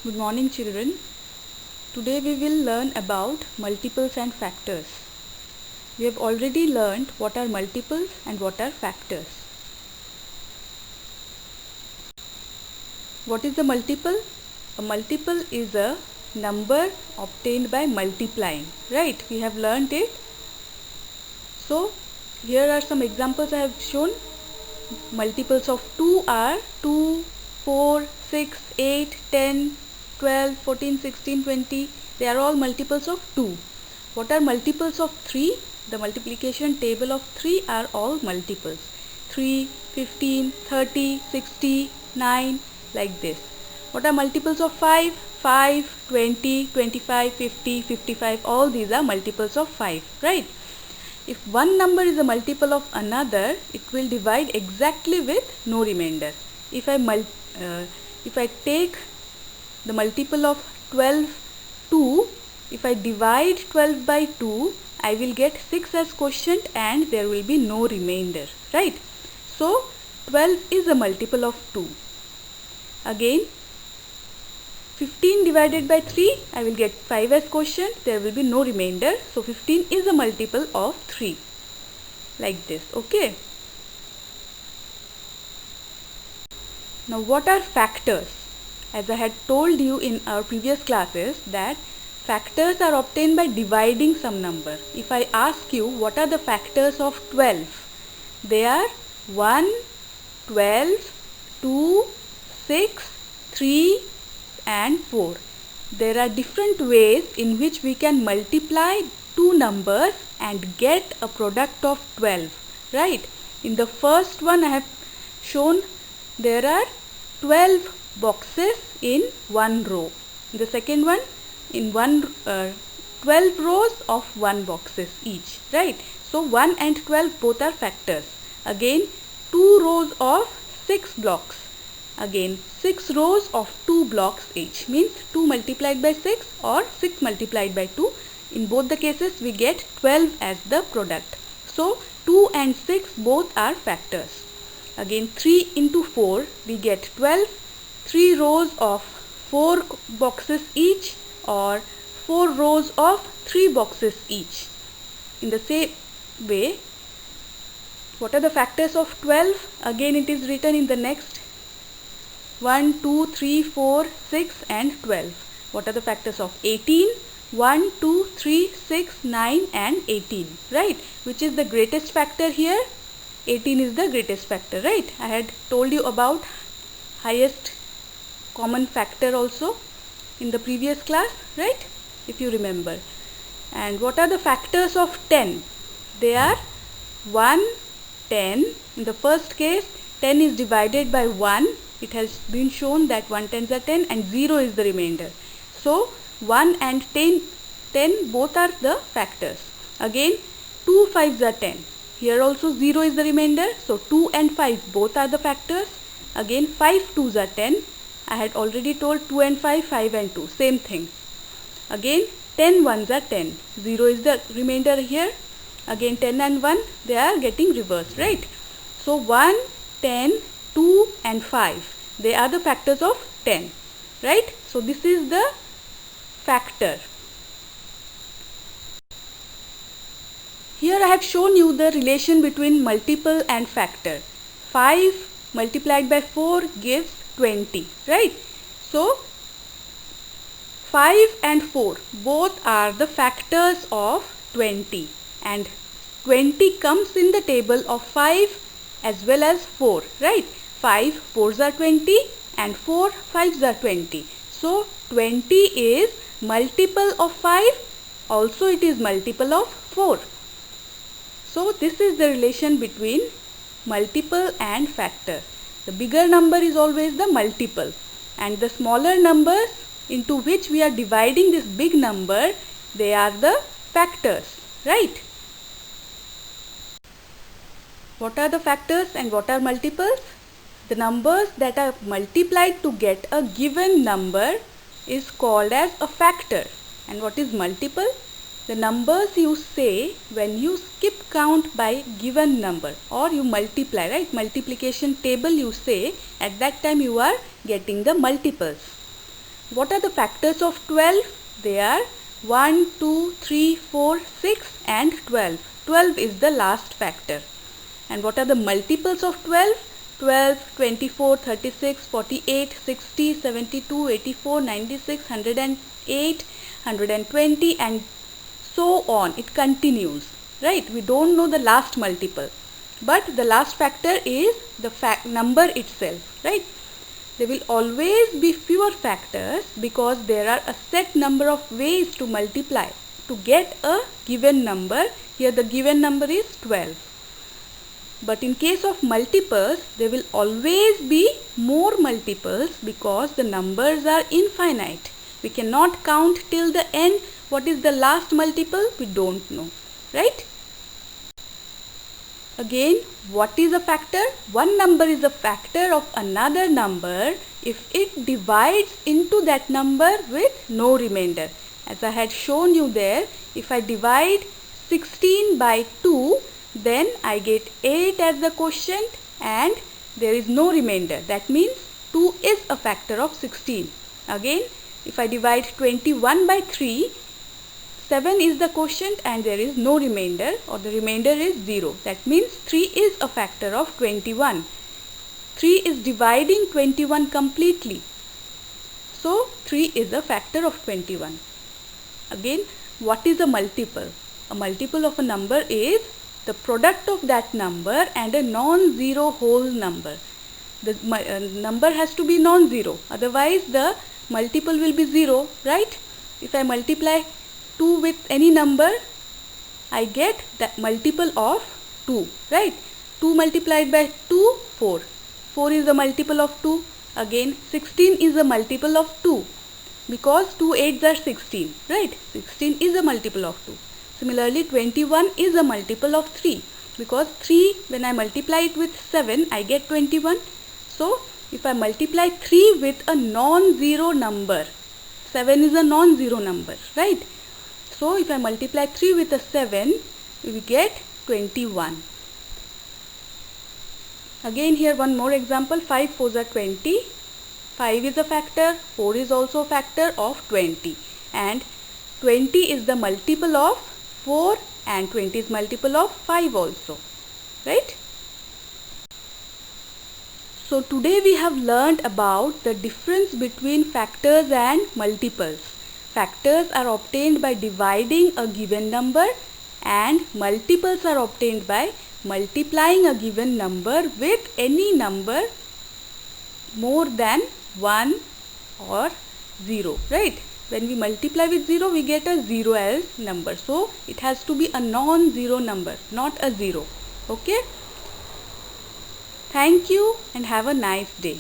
Good morning, children. Today we will learn about multiples and factors. We have already learned what are multiples and what are factors. What is a multiple? A multiple is a number obtained by multiplying. Right? We have learned it. So, here are some examples I have shown. Multiples of 2 are 2, 4, 6, 8, 10, 12, 14, 16, 20. They are all multiples of 2. What are multiples of 3? The multiplication table of 3 are all multiples. 3, 15, 30, 60, 9, like this. What are multiples of 5? 5, 20, 25, 50, 55. All these are multiples of 5, right? If one number is a multiple of another, it will divide exactly with no remainder. If I take the multiple of 12, 2, if I divide 12 by 2, I will get 6 as quotient and there will be no remainder, right? So, 12 is a multiple of 2. Again, 15 divided by 3, I will get 5 as quotient, there will be no remainder. So, 15 is a multiple of 3. Like this, okay? Now, what are factors? As I had told you in our previous classes that factors are obtained by dividing some number. If I ask you what are the factors of 12, they are 1, 12, 2, 6, 3 and 4. There are different ways in which we can multiply two numbers and get a product of 12, right? In the first one I have shown there are 12 boxes in one row. In the second one, in 12 rows of 1 boxes each, right? So 1 and 12 both are factors. Again 2 rows of 6 blocks. Again 6 rows of 2 blocks each, means 2 multiplied by 6 or 6 multiplied by 2. In both the cases we get 12 as the product. So 2 and 6 both are factors. Again 3 into 4 we get 12. 3 rows of 4 boxes each or 4 rows of 3 boxes each. In the same way, what are the factors of 12? Again it is written in the next 1, 2, 3, 4, 6 and 12. What are the factors of 18? 1, 2, 3, 6, 9 and 18, right? Which is the greatest factor here? 18 is the greatest factor, right? I had told you about highest common factor also in the previous class, right? If you remember. And what are the factors of 10? They are 1, 10. In the first case, 10 is divided by 1. It has been shown that 1 tens are 10 and 0 is the remainder. So, 1 and 10 both are the factors. Again, 2 5s are 10. Here also 0 is the remainder. So, 2 and 5 both are the factors. Again, 5 2s are 10. I had already told 2 and 5, 5 and 2. Same thing. Again, 10 1s are 10. 0 is the remainder here. Again, 10 and 1, they are getting reversed, right? So, 1, 10, 2 and 5. They are the factors of 10, right? So, this is the factor. Here I have shown you the relation between multiple and factor. 5 multiplied by 4 gives 20, right? So, 5 and 4 both are the factors of 20 and 20 comes in the table of 5 as well as 4, right? 5 4s are 20 and 4 5s are 20. So, 20 is multiple of 5, also it is multiple of 4. So, this is the relation between multiple and factor. The bigger number is always the multiple and the smaller numbers into which we are dividing this big number, they are the factors, right? What are the factors and what are multiples? The numbers that are multiplied to get a given number is called as a factor. And what is multiple? The numbers you say when you skip count by given number or you multiply, right? Multiplication table you say, at that time you are getting the multiples. What are the factors of 12? They are 1, 2, 3, 4, 6 and 12. 12 is the last factor. And what are the multiples of 12? 12, 24, 36, 48, 60, 72, 84, 96, 108, 120 and so on. It continues, right? We don't know the last multiple, but the last factor is the number itself, right? There will always be fewer factors because there are a set number of ways to multiply to get a given number. Here the given number is 12. But in case of multiples, there will always be more multiples because the numbers are infinite. We cannot count till the end. What is the last multiple? We don't know, right? Again, what is a factor? One number is a factor of another number if it divides into that number with no remainder. As I had shown you there, if I divide 16 by 2, then I get 8 as the quotient and there is no remainder. That means 2 is a factor of 16. Again, if I divide 21 by 3, 7 is the quotient and there is no remainder, or the remainder is 0. That means 3 is a factor of 21. 3 is dividing 21 completely. So 3 is a factor of 21. Again, what is a multiple? A multiple of a number is the product of that number and a non-zero whole number. The number has to be non-zero, otherwise the multiple will be 0, right? If I multiply 2 with any number, I get the multiple of 2, right? 2 multiplied by 2, 4. 4 is a multiple of 2. Again, 16 is a multiple of 2 because 2 8s are 16, right? 16 is a multiple of 2. Similarly, 21 is a multiple of 3 because 3, when I multiply it with 7, I get 21. So, if I multiply 3 with a non-zero number, 7 is a non-zero number, right? So, if I multiply 3 with a 7, we will get 21. Again, here one more example, 5 4s are 20. 5 is a factor, 4 is also a factor of 20. And 20 is the multiple of 4 and 20 is multiple of 5 also, right? So today we have learned about the difference between factors and multiples. Factors are obtained by dividing a given number and multiples are obtained by multiplying a given number with any number more than 1 or 0, right? When we multiply with 0, we get a 0 as number. So, it has to be a non-zero number, not a 0. Okay? Thank you and have a nice day.